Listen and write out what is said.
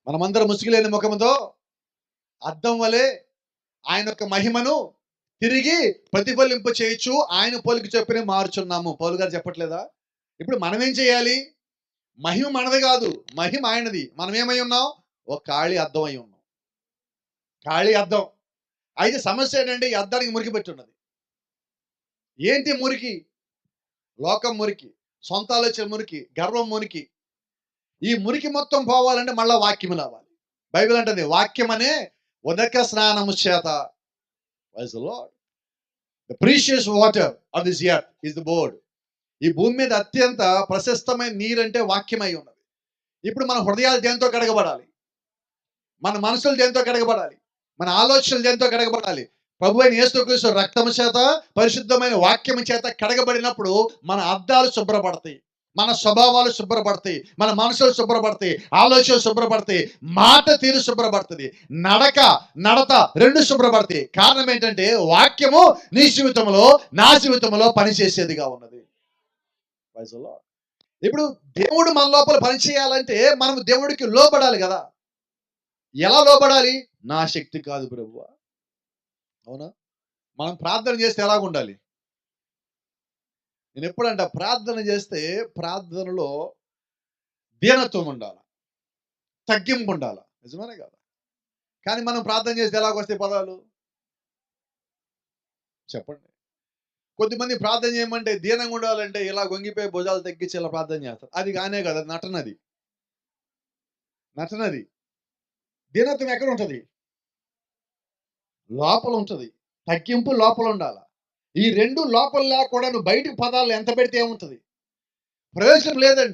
మనమందరం ముసుగులేని ముఖముతో అద్దం వలె ఆయన యొక్క మహిమను తిరిగి ప్రతిఫలింప చేయొచ్చు, ఆయన పోలిక చొప్పున మారుచున్నాము. పౌలు గారు చెప్పట్లేదా? ఇప్పుడు మనం ఏం చేయాలి? మహిమ మనది కాదు, మహిమ ఆయనది. మనం ఏమై ఉన్నాం? ఒక ఖాళీ అద్దం అయి ఉన్నాం. ఖాళీ అద్దం. అయితే సమస్య ఏంటంటే ఈ అద్దానికి మురికి పెట్టి ఉన్నది. ఏంటి మురికి? లోకం మురికి, సొంత ఆలోచన మురికి, గర్వం మురికి. ఈ మురికి మొత్తం పోవాలంటే మళ్ళా వాక్యం రావాలి. బైబిల్ అంటది వాక్యం అనే ఉదక స్నానము చేత. Praise the Lord. The precious water of this earth is the word. ఈ భూమి మీద అత్యంత ప్రశస్తమైన నీరంటే వాక్యమై ఉన్నది. ఇప్పుడు మన హృదయాలు దేంతో కడగబడాలి? మన మనసులు దేంతో కడగబడాలి? మన ఆలోచనలు దేంతో కడగబడాలి? ప్రభువైన యేసుక్రీస్తు రక్తము చేత, పరిశుద్ధమైన వాక్యము చేత కడగబడినప్పుడు మన అద్దాలు శుభ్రపడతాయి, మన స్వభావాలు శుభ్రపడతాయి, మన మనసులు శుభ్రపడతాయి, ఆలోచనలు శుభ్రపడతాయి, మాట తీరు శుభ్రపడుతుంది, నడత రెండు శుభ్రపడతాయి. కారణం ఏంటంటే వాక్యము నీ జీవితంలో, నా జీవితంలో పనిచేసేదిగా ఉన్నది. Praise the Lord. ఇప్పుడు దేవుడు మన లోపల పనిచేయాలంటే మనం దేవుడికి లోబడాలి కదా. ఎలా లోబడాలి? నా శక్తి కాదు ప్రభువా. అవునా? మనం ప్రార్థన చేస్తే ఎలాగుండాలి? నేను ఎప్పుడంట ప్రార్థన చేస్తే ప్రార్థనలో దీనత్వం ఉండాలి, తగ్గింపు ఉండాలి. నిజమేనే కదా? కానీ మనం ప్రార్థన చేస్తే ఎలాగొస్తాయి పదాలు? చెప్పండి. కొద్దిమంది ప్రార్థన చేయమంటే దీనంగా ఉండాలంటే ఇలా వంగిపోయి భుజాలు తగ్గించి ఇలా ప్రార్థన చేస్తారు. అది కానే కదా, నటనది. దీనత్వం ఎక్కడ ఉంటుంది? లోపల ఉంటుంది. తగ్గింపు లోపల ఉండాలి. ఈ రెండు లోపల లేకుండా నువ్వు బయటికి పదాలు ఎంత పెడితే ఏముంటుంది? ప్రయోజనం లేదండి.